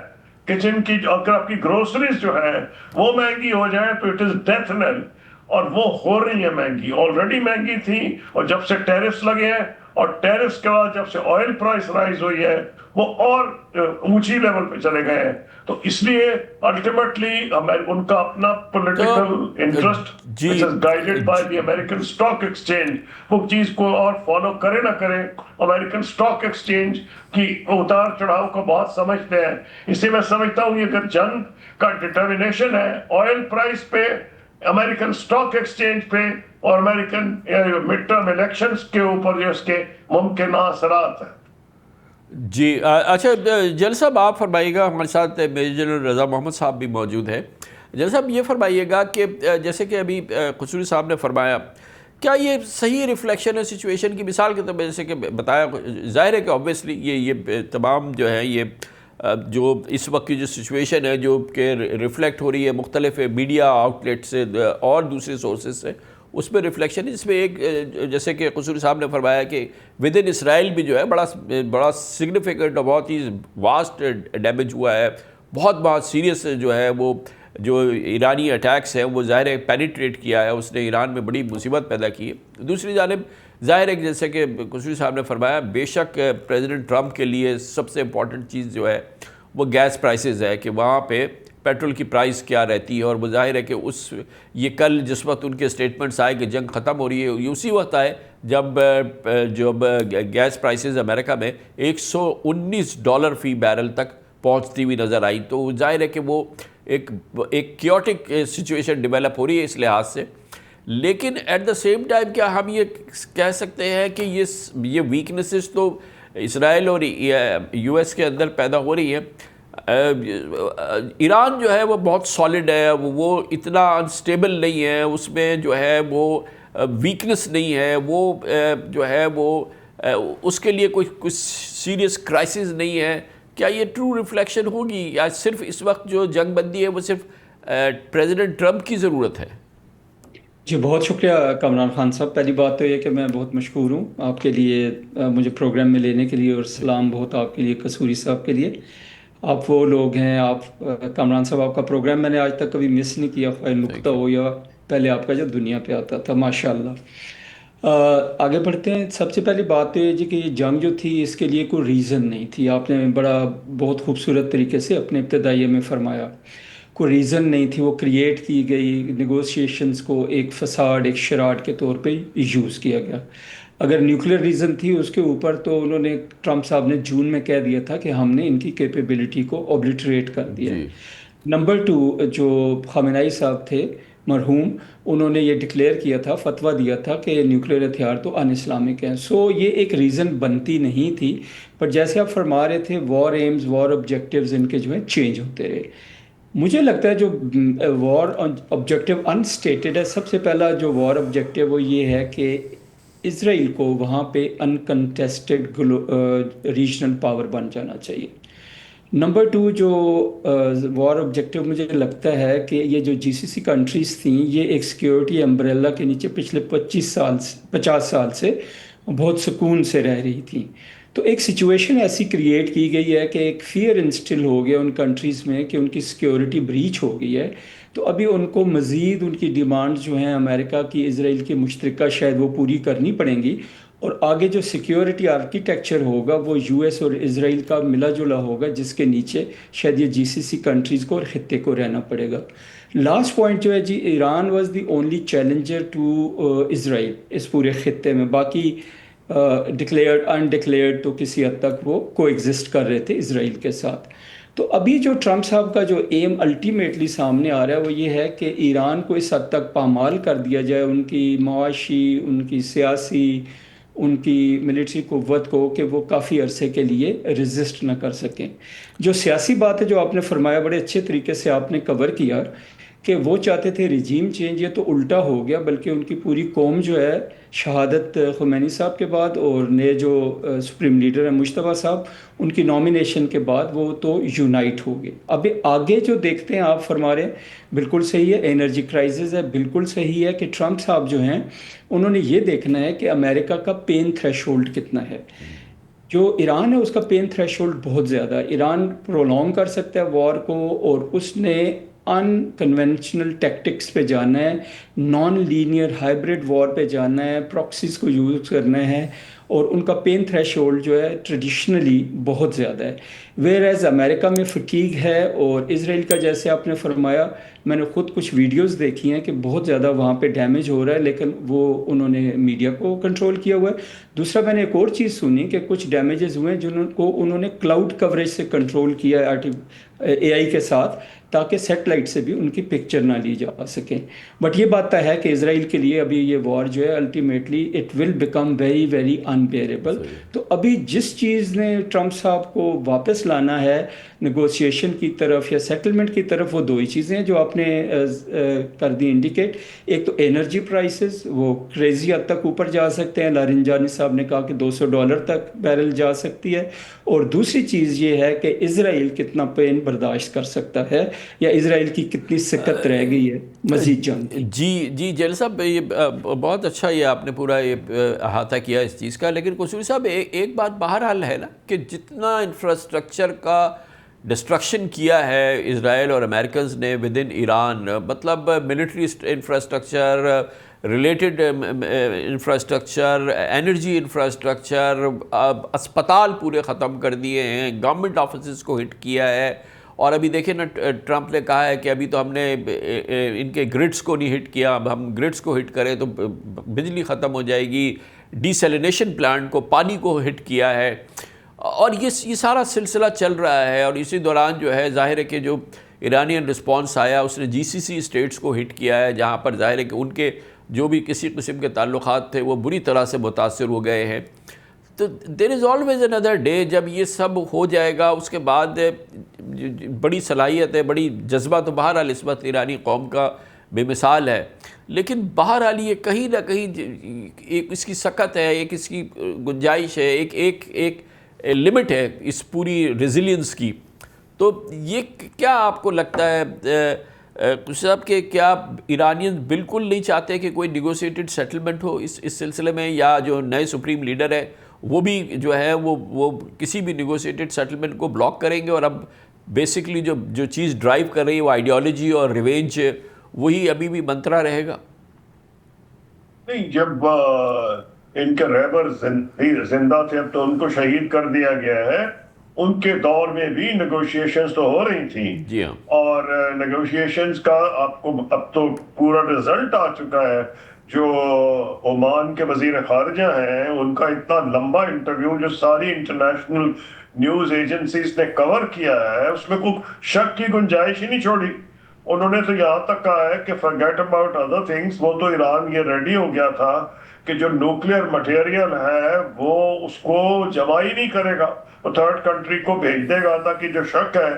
کچن کی اگر آپ کی گروسریز جو ہے وہ مہنگی ہو جائیں تو اٹ از ڈیتھ نیل، اور وہ ہو رہی ہے مہنگی، آلریڈی مہنگی تھی، اور جب سے ٹیرفز لگے ہیں اور ٹیرفس کے بعد جب سے آئل پرائس رائز ہوئی ہے وہ اور اونچی لیول پہ چلے گئے ہیں. تو اس لیے الٹیمیٹلی ان کا اپنا political interest which is guided by the American Stock Exchange وہ چیز کو اور فالو کرے نہ کرے. امریکن اسٹاک ایکسچینج کی اتار چڑھاؤ کو بہت سمجھتے ہیں. اس لیے میں سمجھتا ہوں یہ اگر جنگ کا ڈٹرمنیشن ہے آئل پرائس پہ, امریکن اسٹاک ایکسچینج پہ اور امریکن مڈ ٹرم الیکشنز کے اوپر جو اس کے ممکنہ اثرات ہیں. جی اچھا جل صاحب آپ فرمائیے گا, ہمارے ساتھ میجر جنرل رضا محمد صاحب بھی موجود ہیں. جل صاحب یہ فرمائیے گا کہ جیسے کہ ابھی قصوری صاحب نے فرمایا, کیا یہ صحیح ریفلیکشن ہے سچویشن کی؟ مثال کے طور پہ جیسے کہ بتایا, ظاہر ہے کہ آبویسلی یہ تمام جو ہے یہ جو اس وقت کی جو سچویشن ہے جو کہ ریفلیکٹ ہو رہی ہے مختلف میڈیا آؤٹ لیٹ سے اور دوسرے سورسز سے, اس میں ریفلیکشن ہے. اس میں ایک جیسے کہ قصوری صاحب نے فرمایا کہ ود ان اسرائیل بھی جو ہے بڑا سگنیفیکنٹ اور بہت ہی واسٹ ڈیمیج ہوا ہے, بہت سیریس جو ہے وہ جو ایرانی اٹیکس ہیں وہ ظاہر ہے پینیٹریٹ کیا ہے, اس نے ایران میں بڑی مصیبت پیدا کی ہے. دوسری جانب ظاہر ہے کہ جیسے کہ قصوری صاحب نے فرمایا, بے شک پریزیڈنٹ ٹرمپ کے لیے سب سے امپورٹنٹ چیز جو ہے وہ گیس پرائسز ہے کہ وہاں پہ پیٹرول کی پرائس کیا رہتی ہے. اور وہ ظاہر ہے کہ یہ کل جس وقت ان کے سٹیٹمنٹس آئے کہ جنگ ختم ہو رہی ہے, یہ اسی وقت آئے جب گیس پرائسز امریکہ میں $119 فی بیرل تک پہنچتی ہوئی نظر آئی. تو ظاہر ہے کہ وہ ایک کیوٹک سچویشن ڈیولپ ہو رہی ہے اس لحاظ سے. لیکن ایٹ دا سیم ٹائم کیا ہم یہ کہہ سکتے ہیں کہ یہ ویکنسز تو اسرائیل اور یو ایس کے اندر پیدا ہو رہی ہیں. ایران جو ہے وہ بہت سالڈ ہے, وہ اتنا انسٹیبل نہیں ہے, اس میں جو ہے وہ ویکنس نہیں ہے, وہ جو ہے وہ اس کے لیے کوئی سیریس کرائسس نہیں ہے. کیا یہ ٹرو ریفلیکشن ہوگی یا صرف اس وقت جو جنگ بندی ہے وہ صرف پریزیڈنٹ ٹرمپ کی ضرورت ہے؟ جی بہت شکریہ کامران خان صاحب. پہلی بات تو یہ کہ میں بہت مشکور ہوں آپ کے لیے مجھے پروگرام میں لینے کے لیے, اور سلام بہت آپ کے لیے قصوری صاحب کے لیے. آپ وہ لوگ ہیں, آپ کامران صاحب آپ کا پروگرام میں نے آج تک کبھی مس نہیں کیا, خواہ نقطہ ہو یا پہلے آپ کا جو دنیا پہ آتا تھا, ماشاء اللہ. آگے بڑھتے ہیں. سب سے پہلی بات تو یہ جی کہ یہ جنگ جو تھی اس کے لیے کوئی ریزن نہیں تھی. آپ نے بہت خوبصورت طریقے سے اپنے ابتدائیے میں فرمایا, کوئی ریزن نہیں تھی, وہ کریٹ کی گئی. نیگوشیشنز کو ایک فساد, ایک شراٹ کے طور پہ یوز کیا گیا. اگر نیوکلیر ریزن تھی اس کے اوپر تو انہوں نے, ٹرمپ صاحب نے جون میں کہہ دیا تھا کہ ہم نے ان کی کیپیبلٹی کو اوبلیٹریٹ کر دیا. نمبر 2 جو خامنائی صاحب تھے مرحوم, انہوں نے یہ ڈکلیئر کیا تھا, فتویٰ دیا تھا کہ نیوکلیر ہتھیار تو ان اسلامک ہیں. سو یہ ایک ریزن بنتی نہیں تھی. پر جیسے آپ فرما رہے تھے وار ایمز, وار آبجیکٹیوز ان کے جو ہیں چینج ہوتے رہے. مجھے لگتا ہے جو وار آبجیکٹیو انسٹیٹڈ ہے, سب سے پہلا جو وار آبجیکٹیو وہ یہ ہے کہ اسرائیل کو وہاں پہ انکنٹیسٹڈ ریجنل پاور بن جانا چاہیے. نمبر 2 جو وار آبجیکٹیو مجھے لگتا ہے کہ یہ جو GCC کنٹریز تھیں یہ ایک سیکیورٹی امبریلا کے نیچے پچھلے 50 سال سے بہت سکون سے رہ رہی تھیں. تو ایک سچویشن ایسی کریٹ کی گئی ہے کہ ایک فیئر انسٹل ہو گیا ان کنٹریز میں کہ ان کی سیکیورٹی بریچ ہو گئی ہے. تو ابھی ان کو مزید ان کی ڈیمانڈز جو ہیں امریکہ کی, اسرائیل کی مشترکہ شاید وہ پوری کرنی پڑیں گی. اور آگے جو سیکیورٹی آرکیٹیکچر ہوگا وہ US اور اسرائیل کا ملا جلا ہوگا, جس کے نیچے شاید یہ GCC کنٹریز کو اور خطے کو رہنا پڑے گا. لاسٹ پوائنٹ جو ہے جی, Iran was the only challenger to Israel اس پورے خطے میں. باقی ڈکلیئرڈ انڈکلیئرڈ تو کسی حد تک وہ کو ایگزسٹ کر رہے تھے اسرائیل کے ساتھ. تو ابھی جو ٹرمپ صاحب کا جو ایم الٹیمیٹلی سامنے آ رہا ہے وہ یہ ہے کہ ایران کو اس حد تک پامال کر دیا جائے, ان کی معاشی, ان کی سیاسی, ان کی ملٹری قوت کو, کہ وہ کافی عرصے کے لیے ریزسٹ نہ کر سکیں. جو سیاسی بات ہے جو آپ نے فرمایا بڑے اچھے طریقے سے آپ نے کور کیا کہ وہ چاہتے تھے رجیم چینج, یہ تو الٹا ہو گیا, بلکہ ان کی پوری قوم جو ہے شہادت خمینی صاحب کے بعد اور نئے جو سپریم لیڈر ہیں مجتبیٰ صاحب, ان کی نامینیشن کے بعد وہ تو یونائٹ ہو گئے. اب آگے جو دیکھتے ہیں آپ فرما رہے ہیں بالکل صحیح ہے, انرجی کرائسس ہے, بالکل صحیح ہے کہ ٹرمپ صاحب جو ہیں انہوں نے یہ دیکھنا ہے کہ امریکہ کا پین تھریش ہولڈ کتنا ہے. جو ایران ہے اس کا پین تھریش ہولڈ بہت زیادہ ہے. ایران پرولونگ کر سکتا ہے وار کو, اور اس نے ان کنونشنل ٹیکٹکس پہ جانا ہے, نان لینئر ہائبرڈ وار پہ جانا ہے, پراکسیز کو یوز کرنا ہے, اور ان کا پین تھریش ہولڈ جو ہے ٹریڈیشنلی بہت زیادہ ہے. ویئر ایز امریکہ میں فٹیگ ہے، اور اسرائیل کا جیسے آپ نے فرمایا، میں نے خود کچھ ویڈیوز دیکھی ہیں کہ بہت زیادہ وہاں پہ ڈیمیج ہو رہا ہے، لیکن وہ انہوں نے میڈیا کو کنٹرول کیا ہوا ہے. دوسرا میں نے ایک اور چیز سنی کہ کچھ ڈیمیجز ہوئے ہیں جن کو انہوں نے کلاؤڈ کوریج سے کنٹرول کیا ہے اے آئی کے ساتھ، تاکہ سیٹلائٹ سے بھی ان کی پکچر نہ لی جا سکیں. بٹ یہ بات تو ہے کہ اسرائیل کے لیے ابھی یہ وار جو ہے ultimately it will become very very unbearable. تو ابھی جس چیز نے ٹرمپ صاحب کو واپس لانا ہے نیگوسیشن کی طرف یا سیٹلمنٹ کی طرف، وہ دو ہی چیزیں ہیں جو آپ نے کر دی انڈیکیٹ. ایک تو انرجی پرائسز، وہ کریزی حد تک اوپر جا سکتے ہیں، لارنجانی صاحب نے کہا کہ $200 تک بیرل جا سکتی ہے. اور دوسری چیز یہ ہے کہ اسرائیل کتنا پین برداشت کر سکتا ہے، یا اسرائیل کی کتنی سکت رہ گئی ہے مزید جنگ. جی جیل صاحب، یہ بہت اچھا یہ آپ نے پورا یہ احاطہ کیا اس چیز کا. لیکن قصوری صاحب ایک بات بہرحال ہے نا کہ جتنا انفراسٹرکچر کا ڈسٹرکشن کیا ہے اسرائیل اور امریکنز نے ود ان ایران، مطلب military infrastructure, related infrastructure, energy infrastructure, اسپتال پورے ختم کر دیے ہیں، گورنمنٹ آفیسز کو ہٹ کیا ہے. اور ابھی دیکھیں نا، ٹرمپ نے کہا ہے کہ ابھی تو ہم نے ان کے گرڈز کو نہیں ہٹ کیا، اب ہم گرڈز کو ہٹ کریں تو بجلی ختم ہو جائے گی. ڈیسیلینیشن پلانٹ کو، پانی کو ہٹ کیا ہے. اور یہ سارا سلسلہ چل رہا ہے. اور اسی دوران جو ہے ظاہر ہے کہ جو ایرانین رسپانس آیا اس نے جی سی سی اسٹیٹس کو ہٹ کیا ہے، جہاں پر ظاہر ہے کہ ان کے جو بھی کسی قسم کے تعلقات تھے وہ بری طرح سے متاثر ہو گئے ہیں. تو دیر از آلویز another ڈے. جب یہ سب ہو جائے گا اس کے بعد بڑی صلاحیت ہے، بڑی جذبہ تو بہرحال اس وقت ایرانی قوم کا بے مثال ہے. لیکن بہرحال یہ کہیں نہ کہیں ایک اس کی سکت ہے، ایک اس کی گنجائش ہے، ایک لمٹ ہے اس پوری ریزیلینس کی. تو یہ کیا آپ کو لگتا ہے صاحب کہ کیا ایرانین بالکل نہیں چاہتے کہ کوئی نیگوسیٹڈ سیٹلمنٹ ہو اس سلسلے میں، یا جو نئے سپریم لیڈر ہے وہ بھی جو ہے وہ کسی بھی نیگوسیٹڈ سیٹلمنٹ کو بلاک کریں گے، اور اب بیسکلی جو چیز ڈرائیو کر رہی ہے وہ آئیڈیالوجی اور ریونج وہی ابھی بھی منترا رہے گا؟ نہیں، جب ان کے رہبر زندہ تھے اب تو ان کو شہید کر دیا گیا ہے. ان کے دور میں بھی نیگوشیشنز تو ہو رہی تھیں. جی ہاں. اور نیگوشیشنز کا آپ کو اب تو پورا رزلٹ آ چکا ہے. جو عمان کے وزیر خارجہ ہیں ان کا اتنا لمبا انٹرویو جو ساری انٹرنیشنل نیوز ایجنسیز نے کور کیا ہے، اس میں کوئی شک کی گنجائش ہی نہیں چھوڑی. انہوں نے تو یہاں تک کہا ہے کہ forget about other things، وہ تو ایران یہ ریڈی ہو گیا تھا کہ جو نیوکلیئر مٹیریل ہے وہ اس کو جمع ہی نہیں کرے گا، وہ تھرڈ کنٹری کو بھیج دے گا، تاکہ جو شک ہے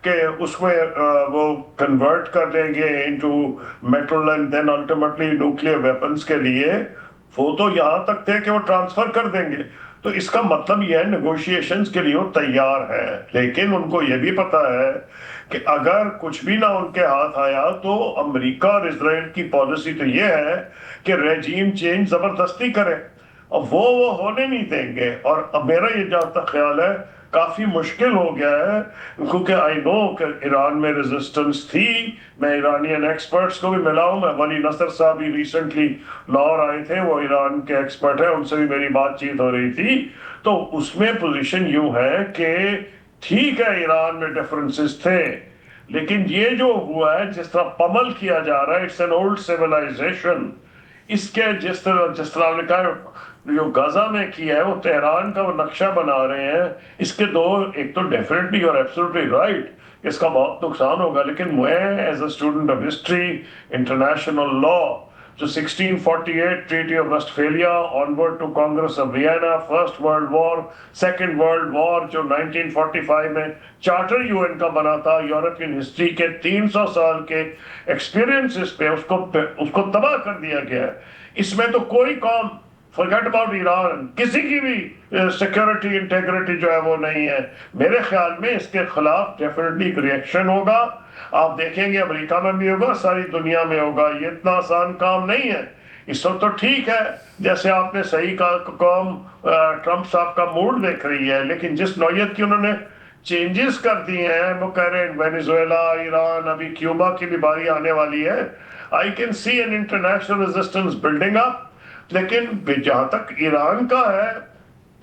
کہ اس میں وہ کنورٹ کر دیں گے into metal and then ultimately nuclear weapons کے لیے، وہ تو یہاں تک تھے کہ وہ ٹرانسفر کر دیں گے. تو اس کا مطلب یہ ہے نیگوشیشنز کے لیے وہ تیار ہے. لیکن ان کو یہ بھی پتا ہے کہ اگر کچھ بھی نہ ان کے ہاتھ آیا تو امریکہ اور اسرائیل کی پالیسی تو یہ ہے کہ ریجیم چینج زبردستی کرے، اور وہ ہونے نہیں دیں گے. اور اب میرا یہ جہاں تک خیال ہے کافی مشکل ہو گیا ہے، کیونکہ آئی نو کہ ایران میں ریزسٹنس تھی. میں ایرانین ایکسپرٹس کو بھی ملا ہوں، میں ولی نصر صاحب بھی ریسنٹلی لاہور آئے تھے، وہ ایران کے ایکسپرٹ ہیں، ان سے بھی میری بات چیت ہو رہی تھی. تو اس میں پوزیشن یوں ہے کہ ٹھیک ہے ایران میں ڈفرنسز تھے، لیکن یہ جو ہوا ہے جس طرح پمل کیا جا رہا ہے، اٹس این اولڈ سیولائزیشن. اس کے جس طرح نے کہا جو غزہ میں کیا ہے وہ تہران کا وہ نقشہ بنا رہے ہیں. اس کے دو، ایک تو ڈیفینیٹلی اور ایبسولوٹلی رائٹ، اس کا بہت نقصان ہوگا. لیکن میں as a student of history, international law, جو 1648 treaty of Westphalia onward to congress of Vienna, first world war, second world war جو 1945 میں چارٹر یو این کا بنا تھا، یورپین ہسٹری کے 300 سال کے ایکسپیرینسز پہ اس کو تباہ کر دیا گیا ہے. اس میں تو کوئی قوم، forget about ایران، کسی کی بھی سیکیورٹی انٹیگریٹی جو ہے وہ نہیں ہے. میرے خیال میں اس کے خلاف ڈیفینیٹلی ایک ریئیکشن ہوگا. آپ دیکھیں گے امریکہ میں بھی ہوگا، ساری دنیا میں ہوگا. یہ اتنا آسان کام نہیں ہے. اس وقت تو ٹھیک ہے جیسے آپ نے صحیح کہا، قوم ٹرمپ صاحب کا موڈ دیکھ رہی ہے، لیکن جس نوعیت کی انہوں نے چینجز کر دی ہیں، وہ کہہ رہے ہیں وینیزویلا، ایران، ابھی کیوبا کی بھی باری آنے والی ہے. I can see an international resistance building up. لیکن جہاں تک ایران کا ہے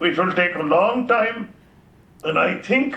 which will take a long time, and I think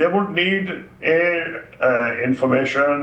They would need a information,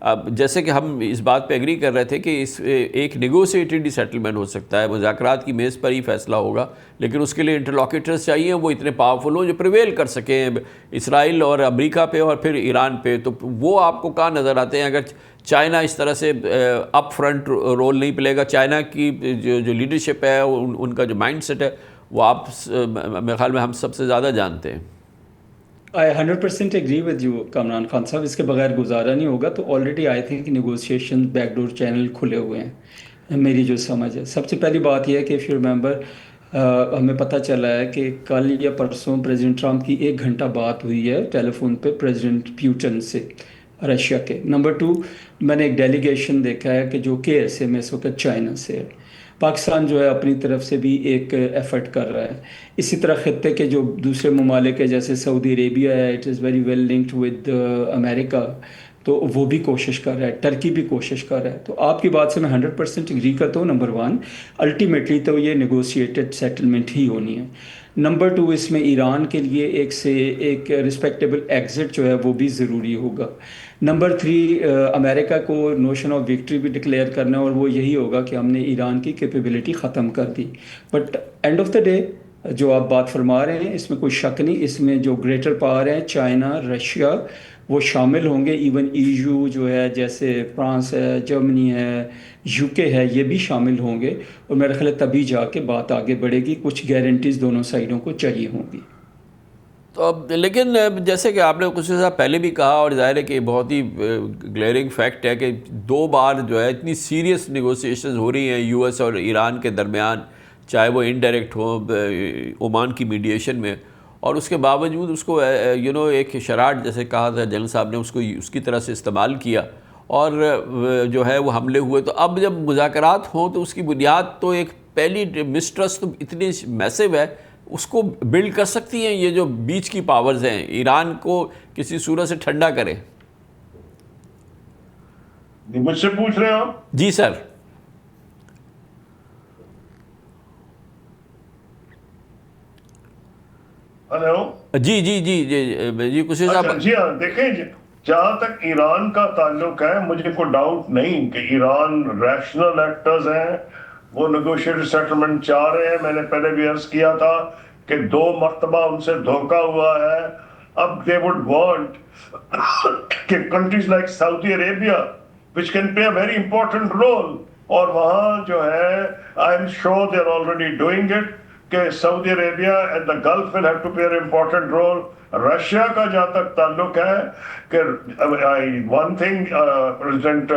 اب جیسے کہ ہم اس بات پہ ایگری کر رہے تھے کہ اس ایک نیگوسیٹڈ سیٹلمنٹ ہو سکتا ہے، مذاکرات کی میز پر ہی فیصلہ ہوگا، لیکن اس کے لیے انٹرلوکیٹرز چاہیے وہ اتنے پاورفل ہوں جو پریویل کر سکیں اسرائیل اور امریکہ پہ اور پھر ایران پہ. تو وہ آپ کو کہاں نظر آتے ہیں اگر چائنا اس طرح سے اپ فرنٹ رول نہیں پلے گا؟ چائنا کی جو لیڈرشپ ہے ان کا جو مائنڈ سیٹ ہے وہ آپ میرے خیال میں ہم سب سے زیادہ جانتے ہیں. I 100% agree with you Kamran Khan صاحب، اس کے بغیر گزارا نہیں ہوگا. تو already I think negotiation back door channel کھلے ہوئے ہیں میری جو سمجھ ہے. سب سے پہلی بات یہ ہے کہ if you remember ہمیں پتہ چلا ہے کہ کل یا پرسوں پریزیڈنٹ ٹرمپ کی 1 گھنٹہ بات ہوئی ہے ٹیلی فون پہ پریزیڈنٹ پیوٹن سے رشیا کے. نمبر 2 میں نے ایک ڈیلیگیشن دیکھا ہے کہ جو کہ ایسے میں اس وقت چائنا سے ہے. پاکستان جو ہے اپنی طرف سے بھی ایک ایفرٹ کر رہا ہے. اسی طرح خطے کے جو دوسرے ممالک ہیں جیسے سعودی عربیہ ہے، it is very well linked with امریکہ، تو وہ بھی کوشش کر رہا ہے، ٹرکی بھی کوشش کر رہا ہے. تو آپ کی بات سے میں 100% اگری کرتا ہوں. نمبر 1 الٹیمیٹلی تو یہ نیگوشیٹڈ سیٹلمنٹ ہی ہونی ہے. نمبر 2 اس میں ایران کے لیے ایک رسپیکٹیبل ایگزٹ جو ہے وہ بھی ضروری ہوگا. نمبر 3 امریکہ کو نوشن آف وکٹری بھی ڈکلیئر کرنا ہے، اور وہ یہی ہوگا کہ ہم نے ایران کی کیپیبلٹی ختم کر دی. But end of the day جو آپ بات فرما رہے ہیں اس میں کوئی شک نہیں، اس میں جو گریٹر پاور ہیں چائنا، رشیا، وہ شامل ہوں گے. ایون EU جو ہے جیسے فرانس ہے، جرمنی ہے، UK ہے، یہ بھی شامل ہوں گے. اور میرا خیال ہے تبھی جا کے بات آگے بڑھے گی. کچھ گارنٹیز دونوں سائڈوں کو چاہیے ہوں گی. تو اب لیکن جیسے کہ آپ نے کچھ صاحب پہلے بھی کہا، اور ظاہر ہے کہ بہت ہی گلیئرنگ فیکٹ ہے کہ 2 بار جو ہے اتنی سیریس نیگوسیشنز ہو رہی ہیں US اور ایران کے درمیان، چاہے وہ انڈائریکٹ ہو عمان کی میڈیشن میں، اور اس کے باوجود اس کو ایک شراٹ جیسے کہا تھا جنرل صاحب نے اس کو اس کی طرح سے استعمال کیا اور جو ہے وہ حملے ہوئے. تو اب جب مذاکرات ہوں تو اس کی بنیاد تو ایک پہلی مسٹرسٹ تو اتنی میسو ہے، اس کو بلڈ کر سکتی ہیں یہ جو بیچ کی پاورز ہیں، ایران کو کسی صورت سے ٹھنڈا کرے. مجھ سے پوچھ رہے ہیں آپ؟ جی سر. ہلو جی جی جی جی جی کچھ صاحب. جی ہاں، دیکھیں جہاں تک ایران کا تعلق ہے مجھے کوئی ڈاؤٹ نہیں کہ ایران ریشنل ایکٹرز ہیں، وہ نیگوشیٹڈ سیٹلمنٹ چاہ رہے ہیں. میں نے پہلے بھی عرض کیا تھا کہ 2 مرتبہ ان سے دھوکہ ہوا ہے. اب they would want کہ countries like Saudi Arabia which can play a very important role، اور وہاں جو ہے I am sure they are already doing it، کہ سعودی Arabia and the Gulf will have to play an important role. Russia کا جہاں تک تعلق ہے کہ one thing President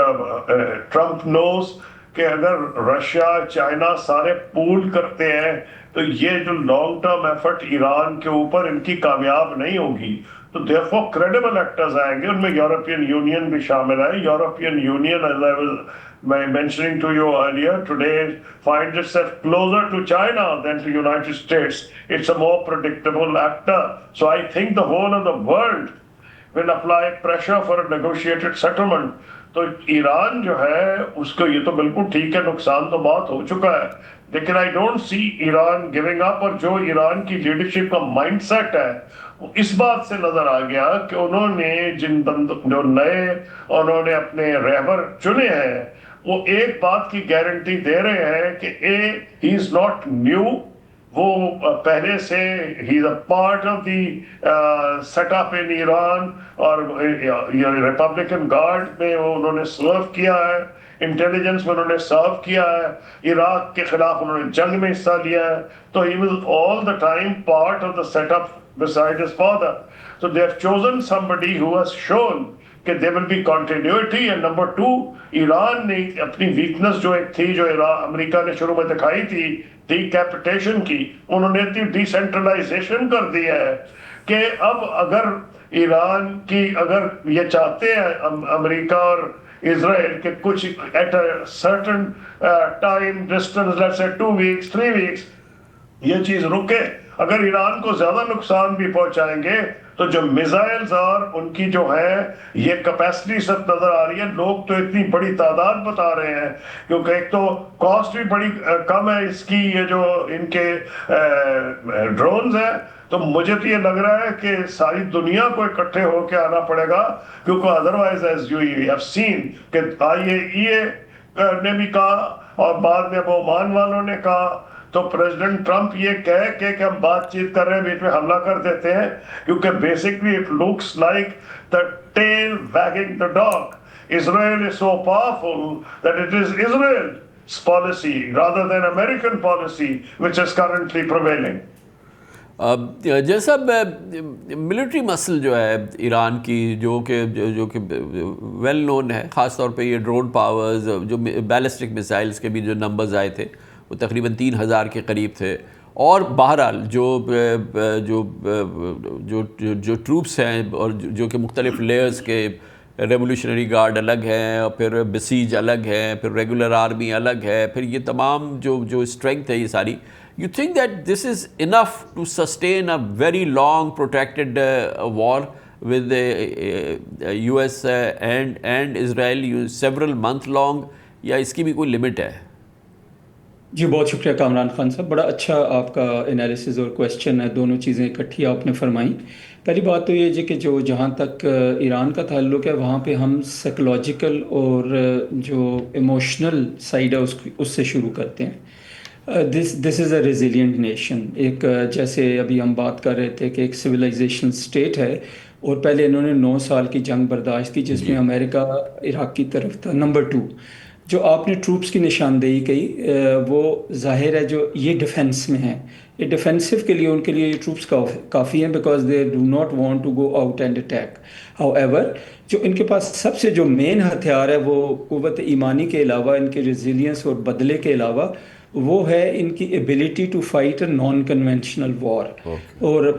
Trump knows کہ اگر رشیا، چائنا سارے پول کرتے ہیں تو یہ جو لانگ ٹرم ایفرٹ ایران کے اوپر ان کی کامیاب نہیں ہوگی. تو therefore credible actors آئیں گے، ان میں یورپین یونین بھی شامل ہے. European union as I was mentioning to you earlier today finds itself closer to China than to United States. It's a more predictable actor. So I think the whole of the world will apply pressure for a negotiated settlement. تو ایران جو ہے اس کو یہ تو بالکل ٹھیک ہے، نقصان تو بہت ہو چکا ہے، لیکن I don't see Iran giving up. اور جو ایران کی لیڈرشپ کا مائنڈ سیٹ ہے وہ اس بات سے نظر آ گیا کہ انہوں نے جو نئے انہوں نے اپنے رہبر چنے ہیں وہ ایک بات کی گارنٹی دے رہے ہیں کہ ہی از ناٹ نیو، وہ پہلے سے ہی is a part of the set up in Iran, اور ریپبلکن گارڈ میں انہوں نے سرو کیا ہے، انٹیلیجنس میں انہوں نے سرو کیا ہے، عراق کے خلاف انہوں نے جنگ میں حصہ لیا ہے. تو he was all the time part of the setup beside his father. So they have chosen somebody who has shown کہ there will be continuity. And number 2, Iran نے اپنی ویکنس جو ایک تھی جو امریکہ نے شروع میں دکھائی تھی ڈی کیپیٹیشن کی، انہوں نے اتنی ڈی سینٹرلائزیشن کر دی ہے کہ اب اگر ایران کی اگر یہ چاہتے ہیں امریکہ اور اسرائیل کہ کچھ at a certain time distance let's say 2 weeks 3 weeks یہ چیز رکے، اگر ایران کو زیادہ نقصان بھی پہنچائیں گے تو جو میزائلز اور ان کی جو ہے یہ کیپیسٹی سب نظر آ رہی ہے. لوگ تو اتنی بڑی تعداد بتا رہے ہیں کیونکہ ایک تو کاسٹ بھی بڑی کم ہے اس کی، یہ جو ان کے ڈرونز ہیں، تو مجھے تو یہ لگ رہا ہے کہ ساری دنیا کو اکٹھے ہو کے آنا پڑے گا, کیونکہ otherwise as you have seen کہ IAEA نے بھی کہا اور بعد میں عمان والوں نے کہا, تو پریزیڈنٹ ٹرمپ یہ کہہ کہ ہم بات چیت کر رہے ہیں بیچ میں حملہ کر دیتے ہیں, کیونکہ basically it looks like the tail wagging the dog. Israel is so powerful that it is Israel's policy rather than American policy which is currently prevailing. جیسا ملٹری مسل جو ہے ایران کی جو کہ ویل نون ہے, خاص طور پہ یہ ڈرون پاورز, جو بیلسٹک میزائلز کے بھی جو نمبرز آئے تھے وہ تقریباً 3000 کے قریب تھے, اور بہرحال جو ٹروپس ہیں اور جو کہ مختلف لیئرز کے, ریولیوشنری گارڈ الگ ہیں, اور پھر بسیج الگ ہے, پھر ریگولر آرمی الگ ہے, پھر یہ تمام جو اسٹرینگتھ ہے یہ ساری, you think that this is enough to sustain a very long protracted war with the US and Israel several month long, یا اس کی بھی کوئی لمٹ ہے؟ جی بہت شکریہ کامران خان صاحب, بڑا اچھا آپ کا انالیسز اور کویسچن ہے, دونوں چیزیں اکٹھی آپ نے فرمائیں. پہلی بات تو یہ کہ جو جہاں تک ایران کا تعلق ہے وہاں پہ ہم سائیکولوجیکل اور جو ایموشنل سائیڈ ہے اس سے شروع کرتے ہیں. دس از اے ریزیلینٹ نیشن. ایک جیسے ابھی ہم بات کر رہے تھے کہ ایک سویلائزیشن اسٹیٹ ہے, اور پہلے انہوں نے 9 سال کی جنگ برداشت کی جس میں امریکہ عراق کی طرف تھا. نمبر 2, جو آپ نے ٹروپس کی نشاندہی کی وہ ظاہر ہے جو یہ ڈیفینس میں ہیں, یہ ڈیفینسو کے لیے ان کے لیے یہ ٹروپس کافی ہیں, because they do not want to go out and attack. However جو ان کے پاس سب سے جو مین ہتھیار ہے وہ قوت ایمانی کے علاوہ, ان کے ریزیلینس اور بدلے کے علاوہ, وہ ہے ان کی ability to fight a non conventional war. اور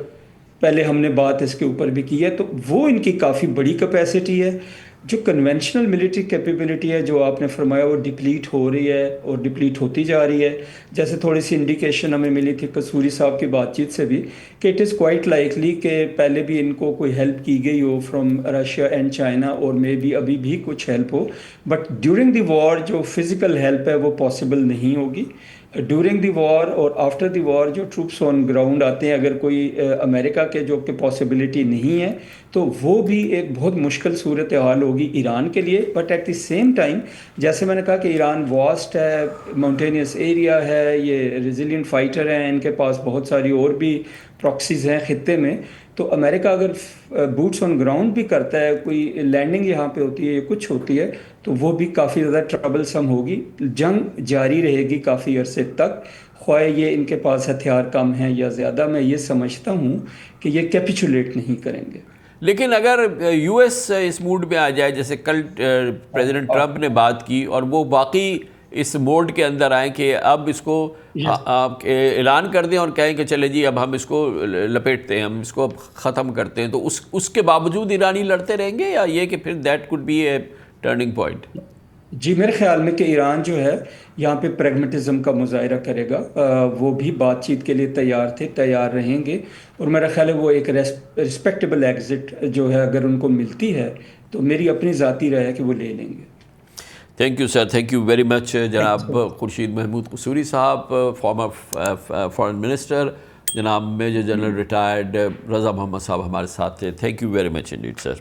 پہلے ہم نے بات اس کے اوپر بھی کی ہے, تو وہ ان کی کافی بڑی کیپیسٹی ہے. جو کنونشنل ملٹری کیپیبلٹی ہے جو آپ نے فرمایا وہ ڈپلیٹ ہو رہی ہے اور ڈپلیٹ ہوتی جا رہی ہے. جیسے تھوڑی سی انڈیکیشن ہمیں ملی تھی قصوری صاحب کی بات چیت سے بھی کہ اٹ از کوائٹ لائکلی کہ پہلے بھی ان کو کوئی ہیلپ کی گئی ہو فرام رشیا اینڈ چائنا, اور مے بی ابھی بھی کچھ ہیلپ ہو, بٹ ڈیورنگ دی وار جو فزیکل ہیلپ ہے وہ پاسبل نہیں ہوگی. ڈیورنگ دی وار اور آفٹر دی وار جو ٹروپس آن گراؤنڈ آتے ہیں, اگر کوئی امریکہ کے جو کہ پاسبلٹی نہیں ہے تو وہ بھی ایک بہت مشکل صورتحال ہوگی ایران کے لیے. But at the same time جیسے میں نے کہا کہ ایران واسٹ ہے, ماؤنٹینیس ایریا ہے, یہ ریزیلینٹ فائٹر ہیں, ان کے پاس بہت ساری اور بھی پراکسیز ہیں خطے میں. تو امریکہ اگر بوٹس آن گراؤنڈ بھی کرتا ہے, کوئی لینڈنگ یہاں پہ ہوتی ہے, کچھ ہوتی ہے, تو وہ بھی کافی زیادہ ٹربلسم ہوگی. جنگ جاری رہے گی کافی عرصے تک, خواہ یہ ان کے پاس ہتھیار کم ہیں یا زیادہ. میں یہ سمجھتا ہوں کہ یہ کیپیچولیٹ نہیں کریں گے. لیکن اگر US اس موڈ میں آ جائے, جیسے کل پریزیڈنٹ ٹرمپ نے بات کی, اور وہ باقی اس موڈ کے اندر آئیں کہ اب اس کو اعلان کر دیں اور کہیں کہ چلے جی اب ہم اس کو لپیٹتے ہیں, ہم اس کو ختم کرتے ہیں, تو اس کے باوجود ایرانی لڑتے رہیں گے, یا یہ کہ پھر that could be a turning point? جی میرے خیال میں کہ ایران جو ہے یہاں پہ پریگمیٹزم کا مظاہرہ کرے گا. وہ بھی بات چیت کے لیے تیار تھے, تیار رہیں گے, اور میرا خیال ہے وہ ایک ریسپیکٹیبل ایگزٹ جو ہے اگر ان کو ملتی ہے تو میری اپنی ذاتی رائے ہے کہ وہ لے لیں گے. Thank you sir, thank you very much جناب خورشید محمود قصوری صاحب, فارمر فارن منسٹر. جناب میجر جنرل ریٹائرڈ رضا محمد صاحب ہمارے ساتھ تھے. Thank you very much indeed sir.